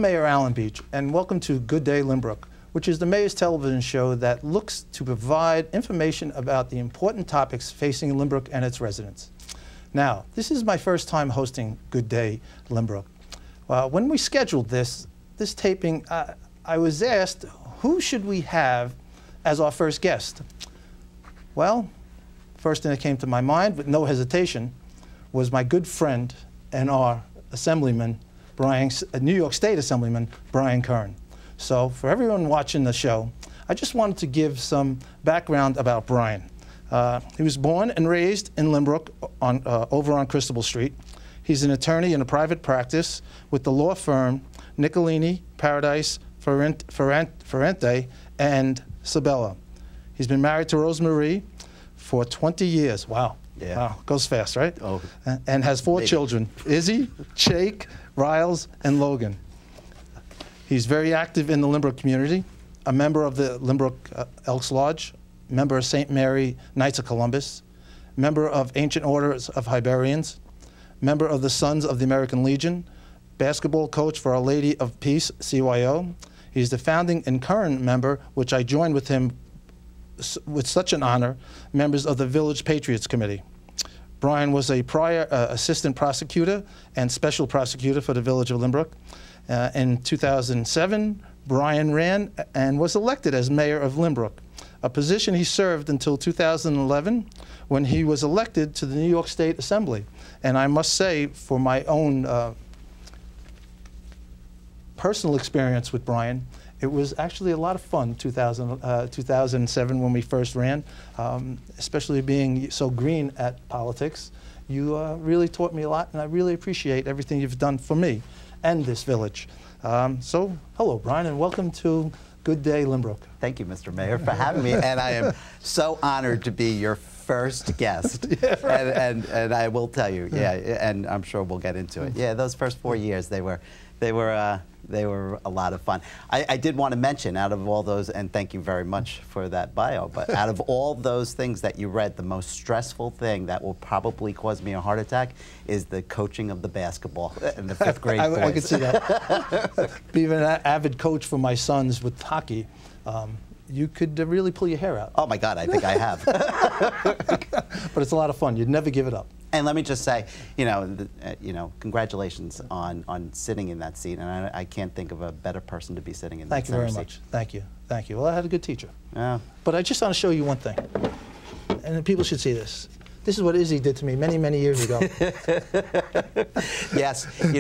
Mayor Alan Beach, and welcome to Good Day Lynbrook, which is the mayor's television show that looks to provide information about the important topics facing Lynbrook and its residents. Now, this is my first time hosting Good Day Lynbrook. When we scheduled this taping, I was asked, who should we have as our first guest? Well, first thing that came to my mind, with no hesitation, was my good friend and our Assemblyman, New York State Assemblyman, Brian Curran. So for everyone watching the show, I just wanted to give some background about Brian. He was born and raised in Lynbrook over on Cristobal Street. He's an attorney in a private practice with the law firm Nicolini, Paradise, Ferrante, and Sabella. He's been married to Rosemarie for 20 years. Wow. Yeah. Wow. Goes fast, right? Oh. And has 4 children, Izzy, Jake, Riles, and Logan. He's very active in the Lynbrook community, a member of the Lynbrook Elks Lodge, member of St. Mary Knights of Columbus, member of Ancient Orders of Hibernians, member of the Sons of the American Legion, basketball coach for Our Lady of Peace, CYO. He's the founding and current member, which I joined with him with such an honor, members of the Village Patriots Committee. Brian was a prior assistant prosecutor and special prosecutor for the Village of Lynbrook. In 2007, Brian ran and was elected as mayor of Lynbrook, a position he served until 2011 when he was elected to the New York State Assembly. And I must say, for my own personal experience with Brian, it was actually a lot of fun, 2007 when we first ran, especially being so green at politics. You really taught me a lot, and I really appreciate everything you've done for me and this village. So, hello, Brian, and welcome to Good Day Lynbrook. Thank you, Mr. Mayor, for having me, and I am so honored to be your first guest. Yeah, right. and I will tell you, yeah, and I'm sure we'll get into it. Yeah, those first 4 years, they were a lot of fun. I did want to mention, out of all those, and thank you very much for that bio, but out of all those things that you read, the most stressful thing that will probably cause me a heart attack is the coaching of the basketball in the 5th grade boys. I could see that. Being an avid coach for my sons with hockey, you could really pull your hair out. Oh my God, I think I have. But it's a lot of fun. You'd never give it up. And let me just say, congratulations on sitting in that seat. And I can't think of a better person to be sitting in that seat. Thank you very much. Thank you. Thank you. Well, I had a good teacher. Yeah. But I just want to show you one thing, and people should see this. This is what Izzy did to me many, many years ago. Yes, as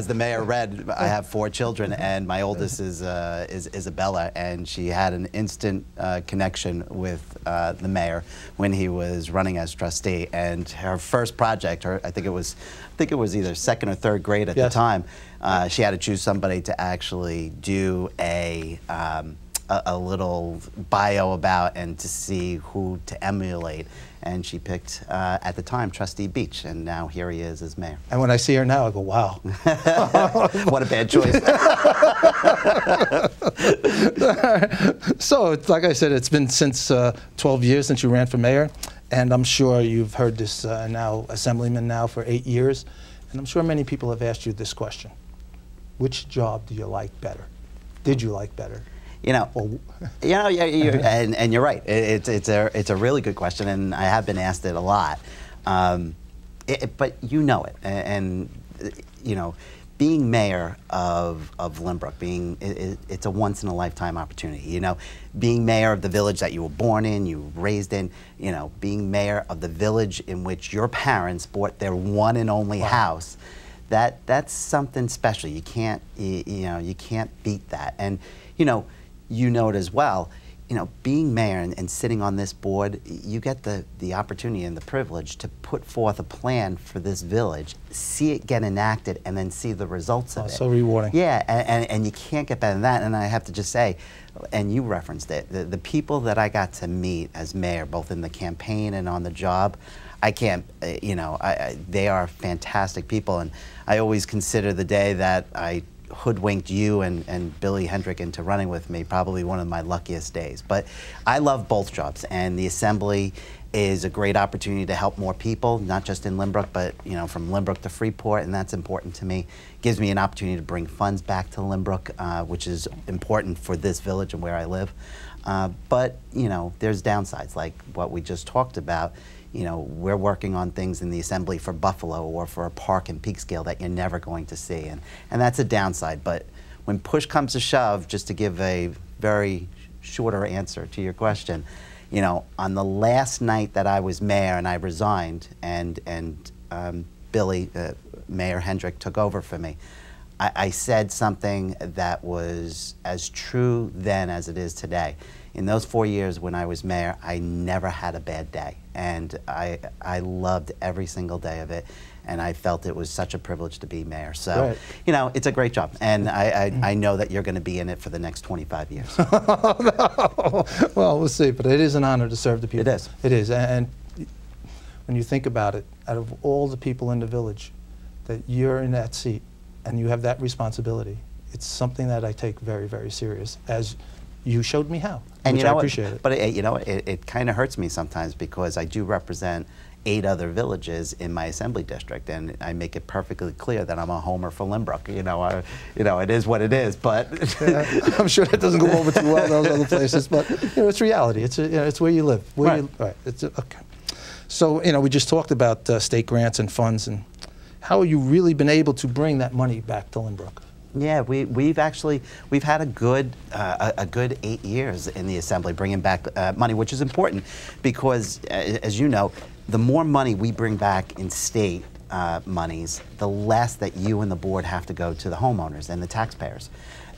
the mayor read, I have 4 children, and my oldest is Isabella, and she had an instant connection with the mayor when he was running as trustee. And her first project, I think it was either 2nd or 3rd grade at the time. She had to choose somebody to actually do a little bio about and to see who to emulate, and she picked at the time Trustee Beach, and now here he is as mayor. And when I see her now, I go, wow. What a bad choice. So like I said, it's been since 12 years since you ran for mayor, and I'm sure you've heard this now, Assemblyman now for 8 years, and I'm sure many people have asked you this question: which job do you like better? Did you like better? And you're right. It's a really good question, and I have been asked it a lot. But you know it, and being mayor of Lynbrook, it's a once in a lifetime opportunity. Being mayor of the village that you were born in, you were raised in. Being mayor of the village in which your parents bought their one and only house. That's something special. You can't beat that. And you know it as well, being mayor and sitting on this board, you get the opportunity and the privilege to put forth a plan for this village, see it get enacted, and then see the results of it. So rewarding. Yeah, and you can't get better than that. And I have to just say, and you referenced it, the people that I got to meet as mayor, both in the campaign and on the job, I can't, they are fantastic people. And I always consider the day that I hoodwinked you and Billy Hendrick into running with me probably one of my luckiest days. But I love both jobs, and the Assembly is a great opportunity to help more people, not just in Lynbrook, but from Lynbrook to Freeport, and that's important to me. Gives me an opportunity to bring funds back to Lynbrook, which is important for this village and where I live. But there's downsides, like what we just talked about. We're working on things in the Assembly for Buffalo or for a park in Peekskill that you're never going to see, and that's a downside. But when push comes to shove, just to give a very shorter answer to your question, on the last night that I was mayor and I resigned, and Billy, Mayor Hendrick, took over for me, I said something that was as true then as it is today. In those 4 years when I was mayor, I never had a bad day, and I loved every single day of it, and I felt it was such a privilege to be mayor. So, right. It's a great job, and I know that you're going to be in it for the next 25 years. No. Well, we'll see, but it is an honor to serve the people. It is. It is, and when you think about it, out of all the people in the village, that you're in that seat, and you have that responsibility, it's something that I take very, very serious, as you showed me how, and which I appreciate it. But it kind of hurts me sometimes, because I do represent 8 other villages in my assembly district, and I make it perfectly clear that I'm a homer for Lynbrook. It is what it is. But I'm sure that doesn't go over too well in those other places. But it's reality. It's where you live. Right. Right. Okay. So we just talked about state grants and funds, and how have you really been able to bring that money back to Lynbrook? Yeah, we've had a good 8 years in the assembly bringing back money, which is important, because as you know, the more money we bring back in state monies, the less that you and the board have to go to the homeowners and the taxpayers.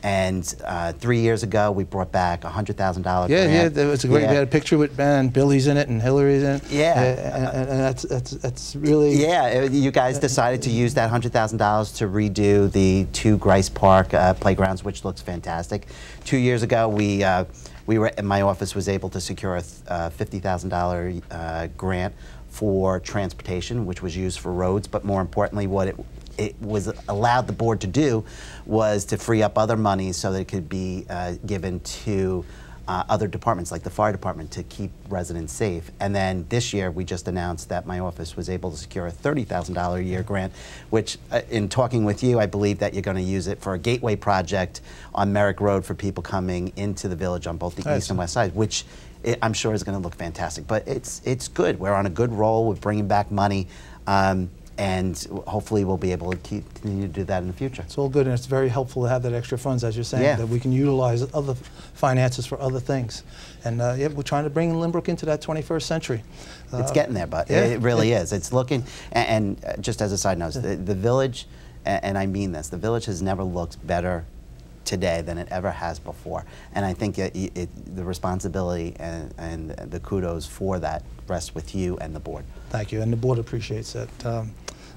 And 3 years ago, we brought back $100,000 grant. Yeah, that was a great. We had a picture with Ben, Billy's in it, and Hillary's in it. Yeah, and that's really. Yeah, you guys decided to use that $100,000 to redo the 2 Grice Park playgrounds, which looks fantastic. 2 years ago, my office was able to secure a $50,000 grant for transportation, which was used for roads, but more importantly, what it was allowed the board to do was to free up other money so that it could be given to other departments, like the fire department, to keep residents safe. And then this year, we just announced that my office was able to secure a $30,000 a year grant, which, in talking with you, I believe that you're going to use it for a gateway project on Merrick Road for people coming into the village on both the east and west side, which I'm sure is going to look fantastic. But it's good. We're on a good roll with bringing back money. And hopefully we'll be able to continue to do that in the future. It's all good, and it's very helpful to have that extra funds, as you're saying, that we can utilize other finances for other things. And yeah, we're trying to bring Lynbrook into that 21st century. It's getting there, but it really is. It's looking, and just as a side note, the village, and I mean this, the village has never looked better today than it ever has before. And I think the responsibility and the kudos for that rests with you and the board. Thank you, and the board appreciates that.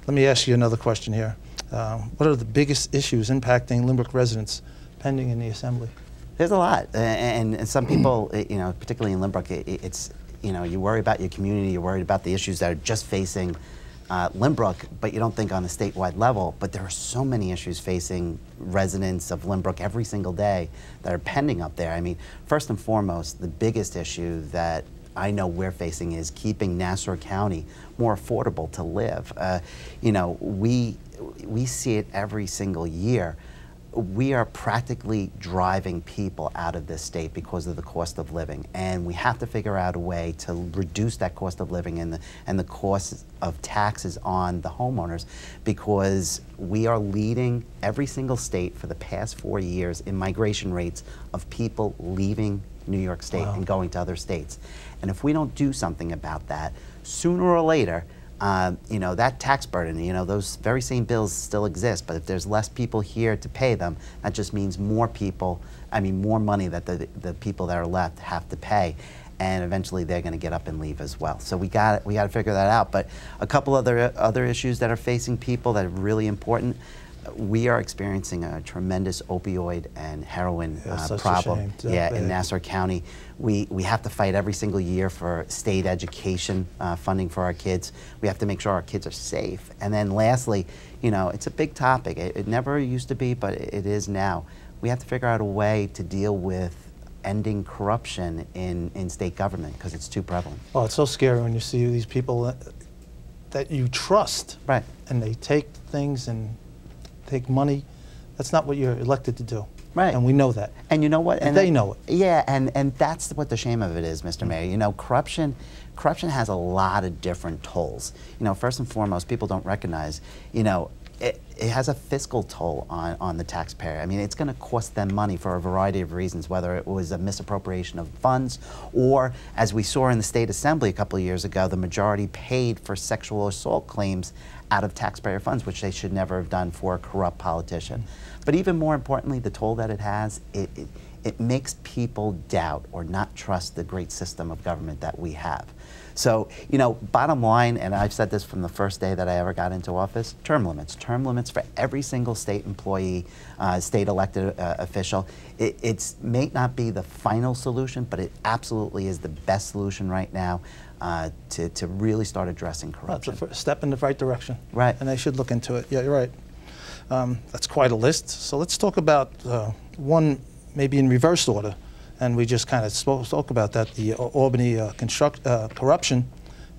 Let me ask you another question here. What are the biggest issues impacting Lynbrook residents pending in the assembly? There's a lot, and some people, particularly in Lynbrook, it's you worry about your community, you're worried about the issues that are just facing Lynbrook, but you don't think on a statewide level. But there are so many issues facing residents of Lynbrook every single day that are pending up there. I mean, first and foremost, the biggest issue that I know we're facing is keeping Nassau County more affordable to live. We see it every single year. We are practically driving people out of this state because of the cost of living, and we have to figure out a way to reduce that cost of living and the cost of taxes on the homeowners, because we are leading every single state for the past 4 years in migration rates of people leaving New York State and going to other states. And if we don't do something about that, sooner or later, that tax burden, those very same bills still exist, but if there's less people here to pay them, that just means more money that the people that are left have to pay, and eventually they're going to get up and leave as well. So we got to figure that out. But a couple other issues that are facing people that are really important. We are experiencing a tremendous opioid and heroin problem in Nassau County. We have to fight every single year for state education funding for our kids. We have to make sure our kids are safe. And then lastly, it's a big topic. It never used to be, but it is now. We have to figure out a way to deal with ending corruption in state government because it's too prevalent. Oh, it's so scary when you see these people that you trust, Right. and they take things and take money. That's not what you're elected to do. Right. And we know that. And you know what? And they know it. Yeah, and that's what the shame of it is, Mr. Mayor. You know, corruption has a lot of different tolls. You know, first and foremost, people don't recognize, you know, it has a fiscal toll on the taxpayer. I mean, it's going to cost them money for a variety of reasons, whether it was a misappropriation of funds or, as we saw in the State Assembly a couple of years ago, the majority paid for sexual assault claims out of taxpayer funds, which they should never have done for a corrupt politician. But even more importantly, the toll that it has, it makes people doubt or not trust the great system of government that we have. So, you know, bottom line, and I've said this from the first day that I ever got into office, term limits. Term limits for every single state employee, state elected official. It may not be the final solution, but it absolutely is the best solution right now to really start addressing corruption. That's a step in the right direction. Right. And they should look into it. Yeah, you're right. That's quite a list. So let's talk about one maybe in reverse order. And we just kind of spoke about that, the Albany corruption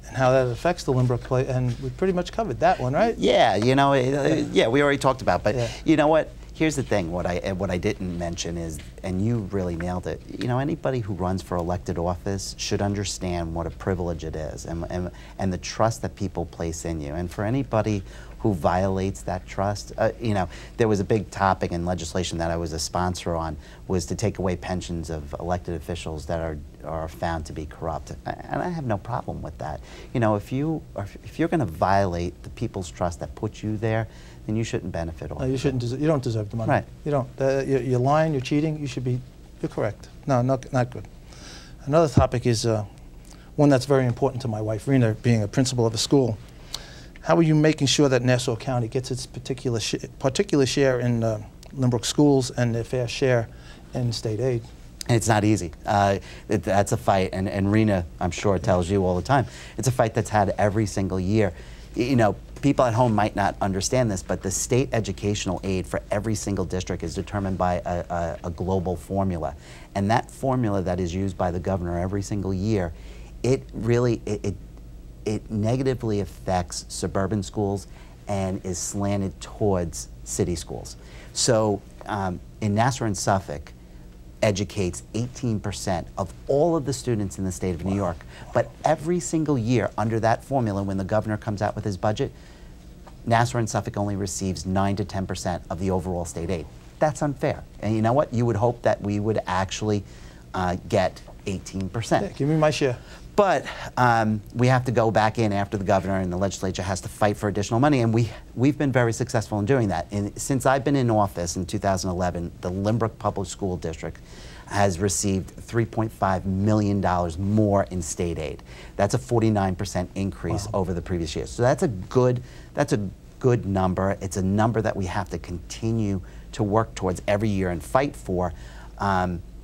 and how that affects the Lynbrook play. And we pretty much covered that one, right? Yeah, you know, yeah, we already talked about. But yeah. You know what? Here's the thing. What I didn't mention is, and you really nailed it. You know, anybody who runs for elected office should understand what a privilege it is, and the trust that people place in you. And for anybody who violates that trust, you know, there was a big topic in legislation that I was a sponsor on, was to take away pensions of elected officials that are found to be corrupt. And I have no problem with that. You know, if you're going to violate the people's trust that put you there, then you shouldn't benefit all. No, you shouldn't. You don't deserve the money. Right. You don't. You're lying. You're cheating. You're correct. No, not good. Another topic is one that's very important to my wife, Rena, being a principal of a school. How are you making sure that Nassau County gets its particular share in Lynbrook schools and their fair share in state aid? It's not easy. That's a fight, and Rena, I'm sure, tells you all the time. It's a fight that's had every single year. You know, people at home might not understand this, but the state educational aid for every single district is determined by a global formula. And that formula that is used by the governor every single year, it negatively affects suburban schools and is slanted towards city schools. So in Nassau and Suffolk, educates 18% of all of the students in the state of New York. But every single year under that formula, when the governor comes out with his budget, Nassau and Suffolk only receives 9 to 10% of the overall state aid. That's unfair. And you know what? You would hope that we would actually get 18%. Yeah, give me my share. But we have to go back in after the governor and the legislature has to fight for additional money, and we've been very successful in doing that. And since I've been in office in 2011, the Lynbrook Public School District has received $3.5 million more in state aid. That's a 49% increase over the previous year. So that's a good number. It's a number that we have to continue to work towards every year and fight for.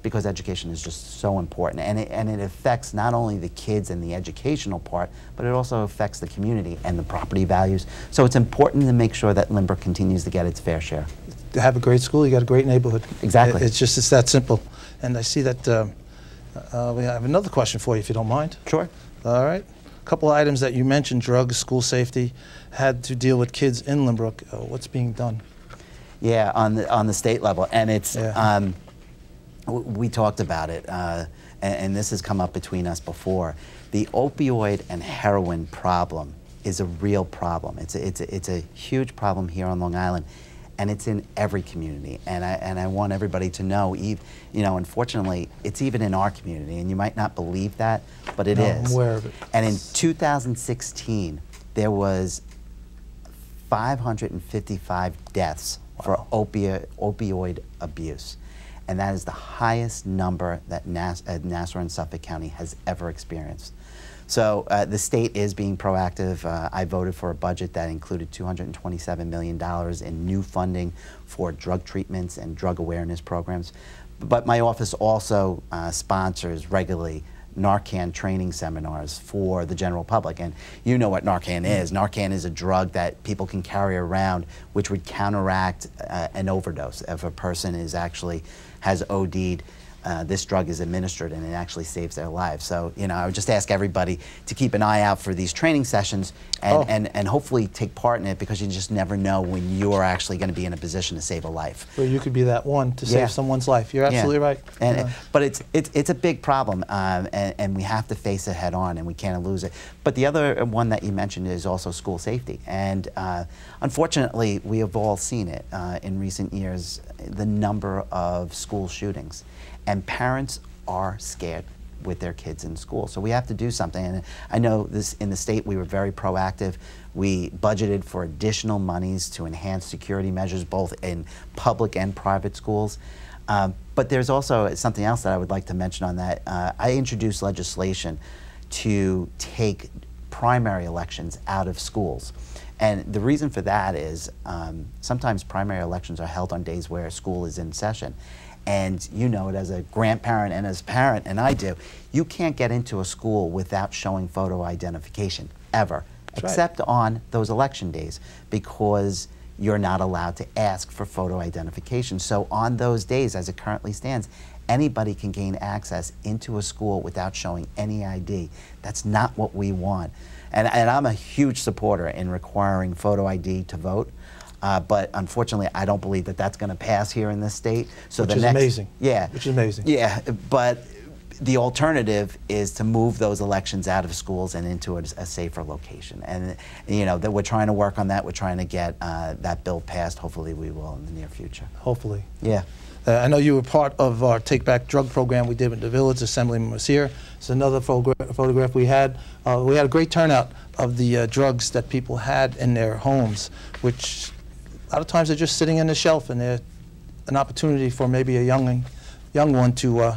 Because education is just so important, and it affects not only the kids and the educational part, but it also affects the community and the property values. So it's important to make sure that Lynbrook continues to get its fair share. To have a great school, you got a great neighborhood. Exactly. It's that simple. And I see that we have another question for you, if you don't mind. Sure. All right. A couple of items that you mentioned: drugs, school safety, had to deal with kids in Lynbrook. What's being done? Yeah, on the state level, and it's. Yeah. We talked about it, and this has come up between us before. The opioid and heroin problem is a real problem. It's a huge problem here on Long Island, and it's in every community. And I want everybody to know, you know, unfortunately, it's even in our community, and you might not believe that, but it is. I'm aware of it. And in 2016, there was 555 deaths for opioid abuse. And that is the highest number that Nassau and Suffolk County has ever experienced. So the state is being proactive. I voted for a budget that included $227 million in new funding for drug treatments and drug awareness programs. But my office also sponsors regularly Narcan training seminars for the general public. And you know what Narcan is. Narcan is a drug that people can carry around which would counteract an overdose if a person is has OD'd this drug is administered, and it actually saves their lives. So, you know, I would just ask everybody to keep an eye out for these training sessions and hopefully take part in it, because you just never know when you're actually going to be in a position to save a life. Or you could be that one to save someone's life. You're absolutely right. And, but it's a big problem, and we have to face it head on, and we can't lose it. But the other one that you mentioned is also school safety. And unfortunately, we have all seen it in recent years, the number of school shootings. And parents are scared with their kids in school. So we have to do something. And I know this in the state, we were very proactive. We budgeted for additional monies to enhance security measures, both in public and private schools. But there's also something else that I would like to mention on that. I introduced legislation to take primary elections out of schools. And the reason for that is sometimes primary elections are held on days where school is in session. And you know it as a grandparent and as a parent, and I do, you can't get into a school without showing photo identification, ever, except on those election days, because you're not allowed to ask for photo identification. So on those days, as it currently stands, anybody can gain access into a school without showing any ID. That's not what we want. And I'm a huge supporter in requiring photo ID to vote. But unfortunately, I don't believe that that's going to pass here in this state. So Which is amazing. Yeah. Which is amazing. Yeah, but the alternative is to move those elections out of schools and into a safer location. And you know that we're trying to work on that. We're trying to get that bill passed. Hopefully, we will in the near future. Hopefully. Yeah. I know you were part of our Take Back Drug program we did with the village. Assemblyman was here. It's another photograph we had. We had a great turnout of the drugs that people had in their homes, which a lot of times they're just sitting in the shelf, and they're an opportunity for maybe a young one to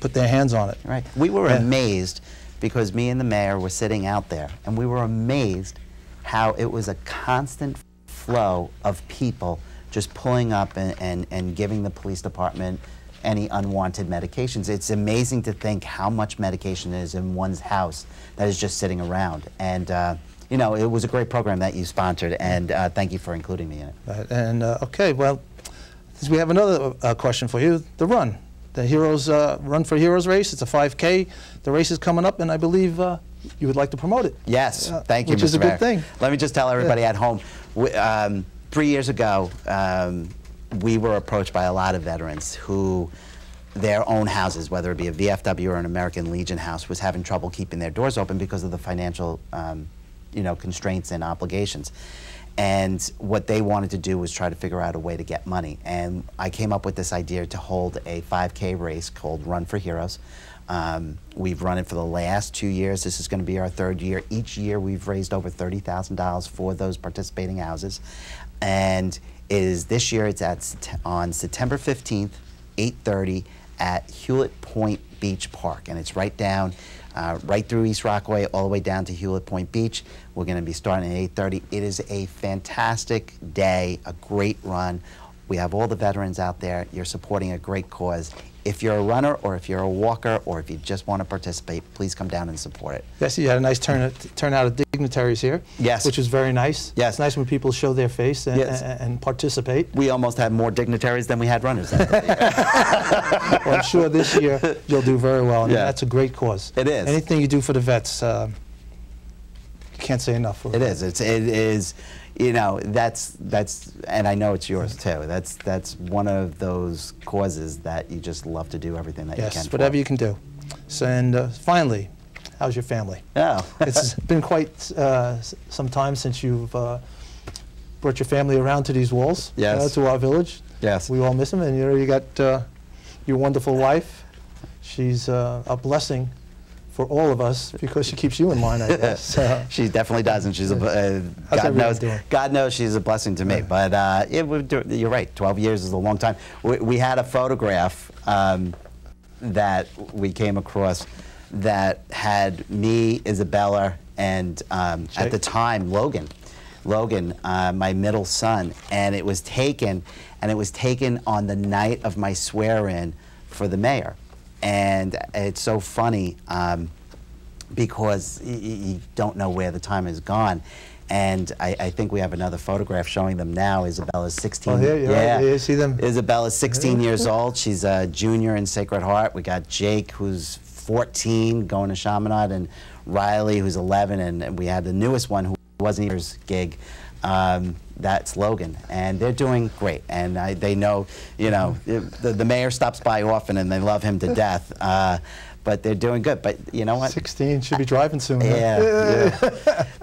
put their hands on it. Right. We were amazed, because me and the mayor were sitting out there, and we were amazed how it was a constant flow of people just pulling up and giving the police department any unwanted medications. It's amazing to think how much medication is in one's house that is just sitting around. And you know, it was a great program that you sponsored, and thank you for including me in it. Right. And okay, well, we have another question for you. The run, the Heroes Run for Heroes race. It's a 5K. The race is coming up, and I believe you would like to promote it. Yes, thank you, Which is a good thing. Let me just tell everybody at home. 3 years ago, we were approached by a lot of veterans who their own houses, whether it be a VFW or an American Legion house, was having trouble keeping their doors open because of the financial you know, constraints and obligations. And what they wanted to do was try to figure out a way to get money. And I came up with this idea to hold a 5K race called Run for Heroes. We've run it for the last 2 years. This is going to be our third year. Each year we've raised over $30,000 for those participating houses. And this year it's on September 15th, 8:30 at Hewlett Point Beach Park. And it's right down, right through East Rockaway, all the way down to Hewlett Point Beach. We're going to be starting at 8:30. It is a fantastic day, a great run. We have all the veterans out there. You're supporting a great cause. If you're a runner, or if you're a walker, or if you just want to participate, please come down and support it. Yes, you had a nice turnout of dignitaries here. Yes. Which is very nice. Yes. It's nice when people show their face and participate. We almost had more dignitaries than we had runners. Well, I'm sure this year you'll do very well. And that's a great cause. It is. Anything you do for the vets, can't say enough. It is. It is. You know, that's, and I know it's yours too. That's one of those causes that you just love to do everything that you can. Yes, whatever you can do. So, and finally, how's your family? Oh. It's been quite some time since you've brought your family around to these walls, to our village. Yes. We all miss them, and you know, you got your wonderful wife. She's a blessing for all of us, because she keeps you in line, I guess. She definitely does, and she's God knows she's a blessing to me. But you're right, 12 years is a long time. We had a photograph that we came across that had me, Isabella, and at the time, Logan, my middle son, and it was taken on the night of my swear-in for the mayor. And it's so funny because you don't know where the time has gone. And I think we have another photograph showing them now. Isabella's 16. Oh, here you are. You see them. Isabella's 16 years old. She's a junior in Sacred Heart. We got Jake, who's 14, going to Chaminade, and Riley, who's 11, and we had the newest one, who wasn't even his gig. That's Logan, and they're doing great. And they know, you know, the mayor stops by often, and they love him to death. But they're doing good. But you know what? 16, should be driving soon. Yeah.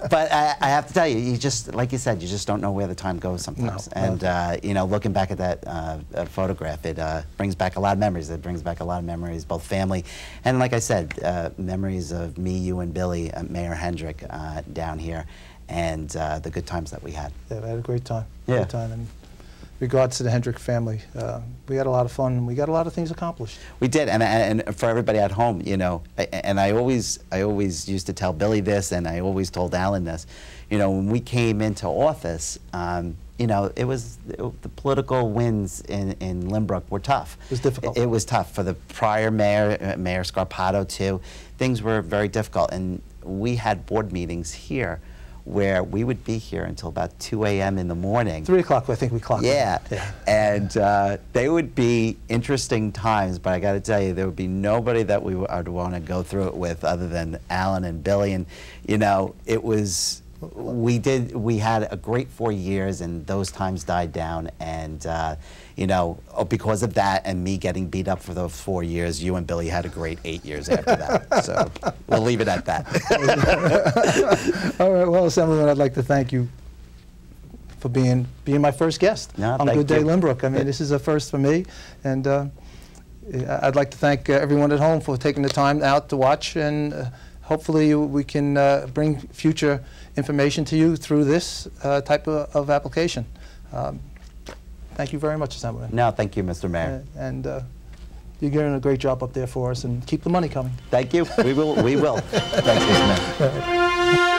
But I have to tell you, you just, like you said, you just don't know where the time goes sometimes. No. And you know, looking back at that photograph, it brings back a lot of memories. It brings back a lot of memories, both family, and like I said, memories of me, you, and Billy, Mayor Hendrick, down here, and the good times that we had. Yeah, we had a great time. Yeah. Great time. And regards to the Hendrick family, we had a lot of fun, and we got a lot of things accomplished. We did, and for everybody at home, you know, and I always used to tell Billy this, and I always told Alan this, you know, when we came into office, you know, the political winds in Lynbrook were tough. It was difficult. It was tough for the prior mayor, Mayor Scarpato too. Things were very difficult, and we had board meetings here where we would be here until about 2 a.m. in the morning. 3 o'clock, I think we clocked. Yeah. And they would be interesting times, but I got to tell you, there would be nobody that we would want to go through it with other than Alan and Billy. And, you know, it was, we had a great 4 years, and those times died down. And, you know, because of that and me getting beat up for those 4 years, you and Billy had a great 8 years after that. So we'll leave it at that. All right, well, Assemblyman, I'd like to thank you for being my first guest on Good Day Lynbrook. I mean, this is a first for me, and I'd like to thank everyone at home for taking the time out to watch, and hopefully we can bring future information to you through this type of application. Thank you very much, Assemblyman. No, thank you, Mr. Mayor. And you're doing a great job up there for us, and keep the money coming. Thank you. We will. We will. Thanks, Mr. Mayor.